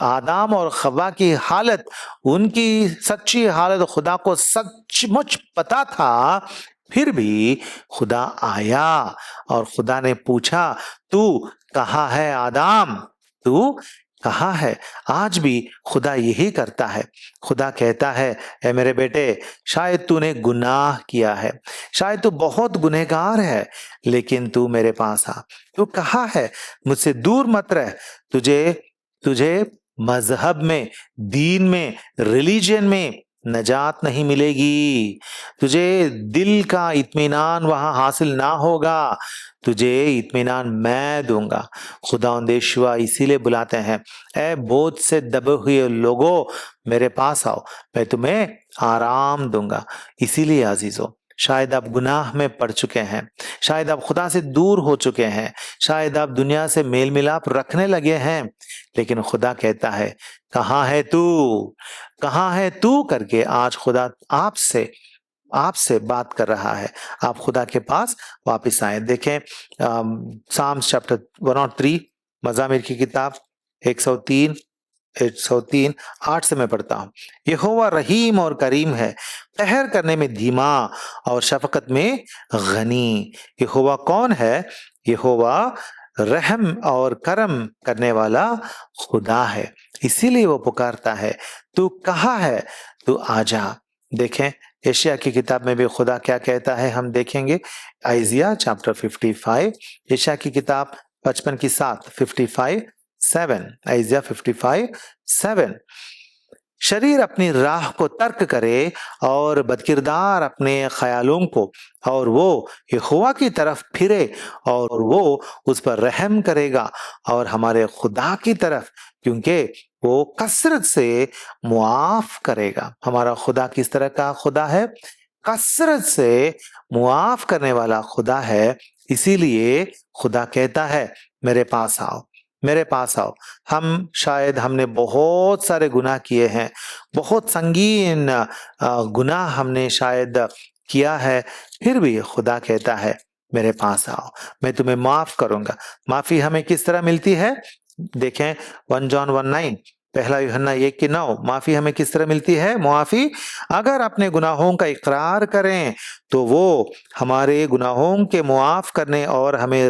आदम और खवा की हालत, उनकी सच्ची हालत खुदा को सचमुच पता था। फिर भी खुदा आया और खुदा ने पूछा, तू कहाँ है आदम? तू कहाँ है? आज भी खुदा यही करता है। खुदा कहता है, ए मेरे बेटे, शायद तूने गुनाह किया है, शायद तू बहुत गुनहगार है, लेकिन तू मेरे पास आ। तू कहाँ है? मुझसे दूर मत रह। तुझे मजहब में, दीन में, रिलीजन में नजात नहीं मिलेगी। तुझे दिल का इत्मीनान वहां हासिल ना होगा। तुझे इत्मीनान मैं दूंगा। खुदावंद यहोवा इसीलिए बुलाते हैं, ए बोझ से दबे हुए लोगों, मेरे पास आओ, मैं तुम्हें आराम दूंगा। इसीलिए अजीजों, शायद आप गुनाह में पड़ चुके हैं, शायद आप खुदा से दूर हो चुके हैं, शायद आप दुनिया से मेल मिलाप रखने लगे हैं, लेकिन खुदा कहता है, कहाँ है तू? कहाँ है तू? करके आज खुदा आपसे बात कर रहा है। आप खुदा के पास वापस आए। देखें साम्स चैप्टर 103, मज़ामिर की किताब 103 8 से मैं पढ़ता हूँ। यहोवा रहीम और करीम है, कहर करने में धीमा और शफकत में गनी। यहोवा कौन है? यहोवा रहम और करम करने वाला खुदा है। इसीलिए वो पुकारता है, तू कहाँ है? तू आजा। देखें यशायाह की किताब में भी खुदा क्या कहता है, हम देखेंगे। आइजिया चैप्टर 55, यशायाह की किताब 55:7, आइजिया 55:7। शरीर अपनी राह को तर्क करे और बदकिरदार अपने ख्यालों को, और वो यहोवा की तरफ फिरे और वो उस पर रहम करेगा, और हमारे खुदा की तरफ, क्योंकि वो कसरत से मुआफ करेगा। हमारा खुदा किस तरह का खुदा है? कसरत से मुआफ करने वाला खुदा है। इसीलिए खुदा कहता है, मेरे पास आओ, मेरे पास आओ। हमने बहुत सारे गुनाह किए हैं, बहुत संगीन गुनाह हमने शायद किया है, फिर भी खुदा कहता है, मेरे पास आओ, मैं तुम्हें माफ करूंगा। माफी हमें किस तरह मिलती है? देखें 1 जॉन 1:9, पहला यूहन्ना 1:9, माफी हमें किस तरह मिलती है? मुआफी, अगर अपने गुनाहों का इकरार करें तो वो हमारे गुनाहों के मुआफ करने और हमें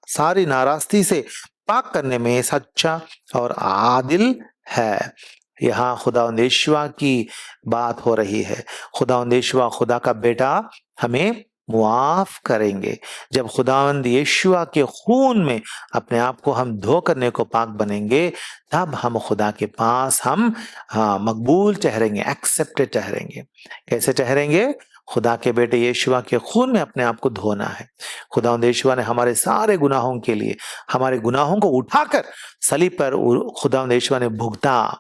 सारी नाराजगी से पाक करने में सच्चा और आदिल है। यहाँ खुदावंद यीशुआ की बात हो रही है। खुदावंद यीशुआ, खुदा का बेटा, हमें मुआफ करेंगे। जब खुदावंद यीशुआ के खून में अपने आप को हम धो करने को पाक बनेंगे, तब हम खुदा के पास हम मकबूल ठहरेंगे, एक्सेप्टेड ठहरेंगे। कैसे ठहरेंगे? खुदा के बेटे यीशुआ के खून में अपने आप को धोना है। खुदावंद यीशुआ ने हमारे सारे गुनाहों के लिए, हमारे गुनाहों को उठाकर सलीब पर खुदावंद यीशुआ ने भुगता,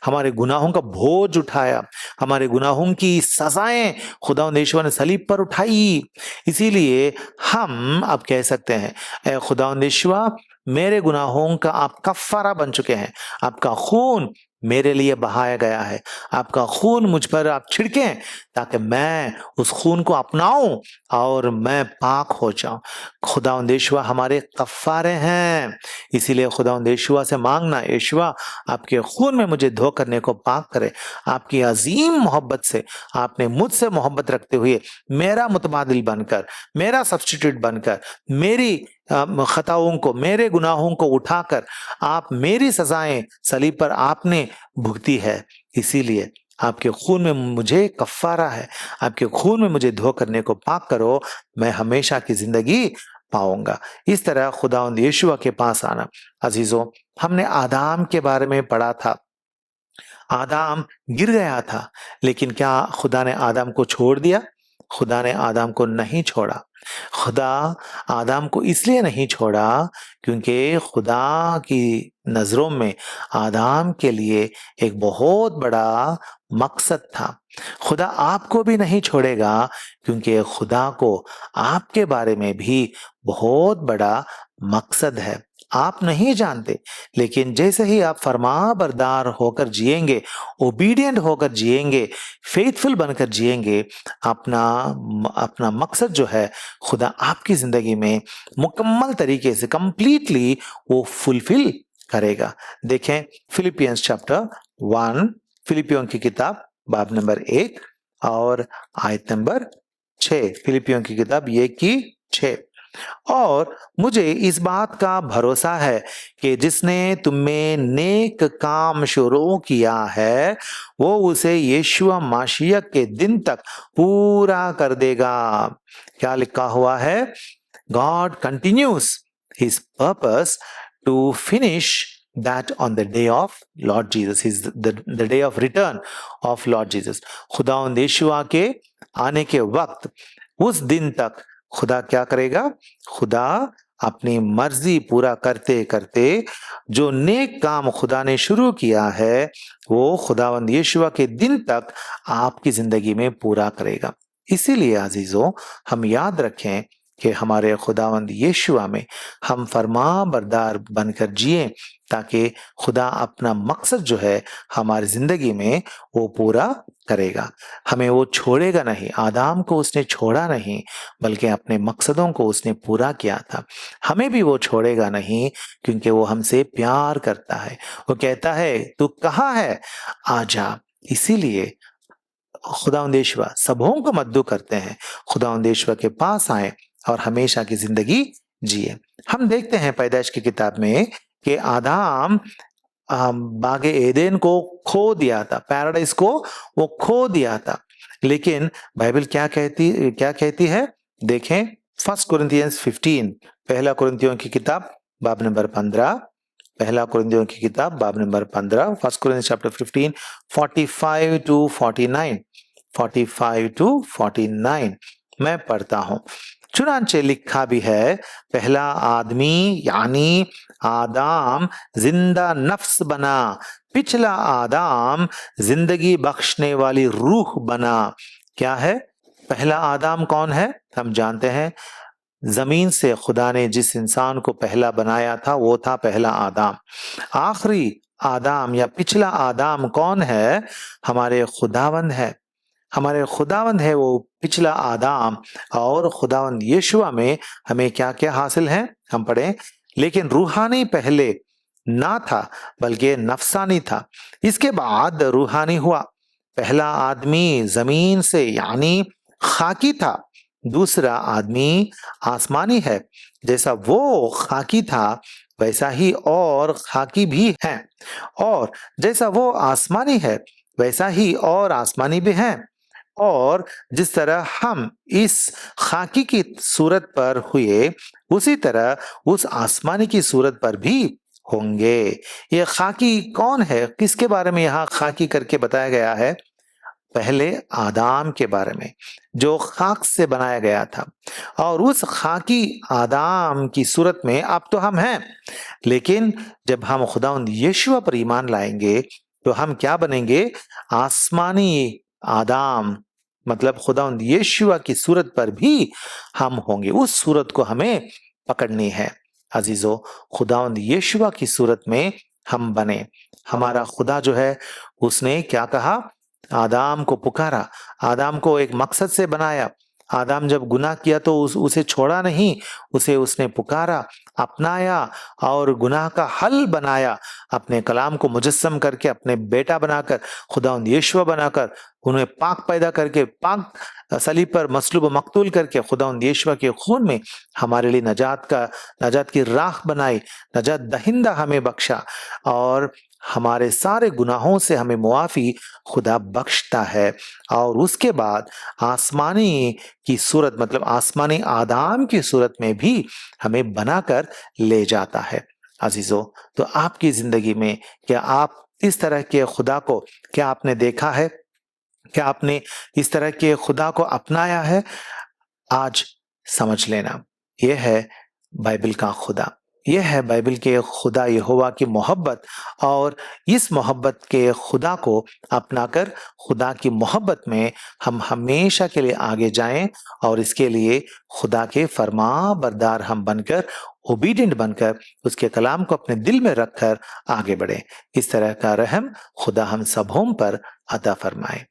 हमारे गुनाहों का बोझ उठाया, हमारे गुनाहों की सजाएं खुदावंद यीशुआ ने सलीब पर उठाई। इसीलिए हम अब कह सकते हैं, ऐ खुदावंद यीशुआ, मेरे गुनाहों का आप कफ़ारा बन चुके हैं, आपका खून मेरे लिए बहाया गया है, आपका खून मुझ पर आप छिड़कें ताकि मैं उस खून को अपनाऊं और मैं पाक हो जाऊं। खुदावंद यीशुआ हमारे कफ़ारे हैं। इसीलिए खुदावंद यीशुआ से मांगना, यीशुआ आपके खून में मुझे धो करने को पाक करे। आपकी अजीम मोहब्बत से आपने मुझसे मोहब्बत रखते हुए मेरा मुतबादिल बनकर, मेरा सब्स्टिट्यूट बनकर, मेरी खताओं को, मेरे गुनाहों को उठाकर आप मेरी सजाएं सलीब पर आपने भुगती है। इसीलिए आपके खून में मुझे कफ़ारा है, आपके खून में मुझे धो करने को पाक करो, मैं हमेशा की जिंदगी पाऊंगा। इस तरह खुदावंद यीशुआ के पास आना। अजीजों, हमने आदाम के बारे में पढ़ा था। आदाम गिर गया था, लेकिन क्या खुदा ने आदाम को छोड़ दिया? खुदा ने आदाम को नहीं छोड़ा। खुदा आदाम को इसलिए नहीं छोड़ा क्योंकि खुदा की नजरों में आदाम के लिए एक बहुत बड़ा मकसद था। खुदा आपको भी नहीं छोड़ेगा क्योंकि खुदा को आपके बारे में भी बहुत बड़ा मकसद है। आप नहीं जानते, लेकिन जैसे ही आप फरमाबरदार होकर जिएंगे, ओबीडिएंट होकर जिएंगे, फेथफुल बनकर जिएंगे, अपना मकसद जो है खुदा आपकी जिंदगी में मुकम्मल तरीके से कंप्लीटली वो फुलफिल करेगा। देखें फिलिपियंस चैप्टर 1, फिलिपियों की किताब बाब नंबर 1 और आयत नंबर 6। फिलिपियों की किताब 1:6। और मुझे इस बात का भरोसा है कि जिसने तुम में नेक काम शुरू किया है वो उसे यीशुआ मसीह के दिन तक पूरा कर देगा। क्या लिखा हुआ है? God continues his purpose to finish that on the day of Lord Jesus, is the day of return of Lord Jesus। खुदावंद यीशुआ के आने के वक्त, उस दिन तक खुदा क्या करेगा? खुदा अपनी मर्जी पूरा करते करते जो नेक काम खुदा ने शुरू किया है वो खुदावंद यीशुआ के दिन तक आपकी जिंदगी में पूरा करेगा। इसीलिए अजीजों, हम याद रखें कि हमारे खुदावंद यीशुआ में हम फरमाबरदार बनकर जिएं ताकि खुदा अपना मकसद जो है हमारी जिंदगी में वो पूरा करेगा। हमें वो छोड़ेगा नहीं। आदाम को उसने छोड़ा नहीं, बल्कि अपने मकसदों को उसने पूरा किया था। हमें भी वो छोड़ेगा नहीं क्योंकि वो हमसे प्यार करता है। वो कहता है, तू कहाँ है? आजा। इसीलिए खुदावंद यीशुआ सबों को मद्दू करते हैं, खुदावंद यीशुआ के पास आए और हमेशा की जिंदगी जिए। हम देखते हैं पैदाइश की किताब में कि आदाम बागे एदेन को खो दिया था, पैराडाइज को वो खो दिया था। लेकिन बाइबल क्या कहती है? देखें 1 कोरिन्थियंस 15, पहला कुरिन्थियों की किताब बाब नंबर 15, पहला कुरिन्थियों की किताब बाब नंबर 15, 1 कोरिन्थियंस चैप्टर 15 45 to 49, 45 to 49 मैं पढ़ता हूं। चुनांचे लिखा भी है, पहला आदमी यानी आदाम जिंदा नफ्स बना, पिछला आदाम जिंदगी बख्शने वाली रूह बना। क्या है? पहला आदाम कौन है? हम जानते हैं, जमीन से खुदा ने जिस इंसान को पहला बनाया था वो था पहला आदाम। आखिरी आदाम या पिछला आदाम कौन है? हमारे खुदावंद है। हमारे खुदावंद है वो पिछला आदम और खुदावंद यीशुआ में हमें क्या क्या हासिल है, हम पढ़ें। लेकिन रूहानी पहले ना था बल्कि नफसानी था, इसके बाद रूहानी हुआ। पहला आदमी जमीन से यानी खाकी था, दूसरा आदमी आसमानी है। जैसा वो खाकी था वैसा ही और खाकी भी है, और जैसा वो आसमानी है वैसा ही और आसमानी भी है। और जिस तरह हम इस खाकी की सूरत पर हुए उसी तरह उस आसमानी की सूरत पर भी होंगे। ये खाकी कौन है, किसके बारे में यहाँ खाकी करके बताया गया है? पहले आदाम के बारे में, जो खाक से बनाया गया था। और उस खाकी आदाम की सूरत में अब तो हम हैं, लेकिन जब हम खुदावंद यीशुआ पर ईमान लाएंगे तो हम क्या बनेंगे? आसमानी आदाम, मतलब खुदावंद यीशुआ की सूरत पर भी हम होंगे। उस सूरत को हमें पकड़नी है अजीजों, खुदावंद यीशुआ की सूरत में हम बने। हमारा खुदा जो है उसने क्या कहा? आदाम को पुकारा, आदाम को एक मकसद से बनाया। आदाम जब गुनाह किया तो उसे छोड़ा नहीं, उसे उसने पुकारा, अपनाया और गुनाह का हल बनाया। अपने कलाम को मुजस्सम करके, अपने बेटा बनाकर, खुदावंद यीशुआ बनाकर, उन्हें पाक पैदा करके, पाक सलीब पर मसलूब मकतूल करके खुदावंद यीशुआ के खून में हमारे लिए नजात की राह बनाई, नजात दहिंदा हमें बख्शा, और हमारे सारे गुनाहों से हमें मुआफी खुदा बख्शता है। और उसके बाद आसमानी की सूरत, मतलब आसमानी आदाम की सूरत में भी हमें बनाकर ले जाता है। अजीजों, तो आपकी जिंदगी में क्या आप इस तरह के खुदा को, क्या आपने देखा है? क्या आपने इस तरह के खुदा को अपनाया है? आज समझ लेना, यह है बाइबल का खुदा, यह है बाइबल के खुदा यहोवा की मोहब्बत। और इस मोहब्बत के खुदा को अपनाकर खुदा की मोहब्बत में हम हमेशा के लिए आगे जाएं, और इसके लिए खुदा के फरमा बरदार हम बनकर, ओबीडिएंट बनकर, उसके कलाम को अपने दिल में रखकर आगे बढ़े। इस तरह का रहम खुदा हम सबों पर अता फरमाए।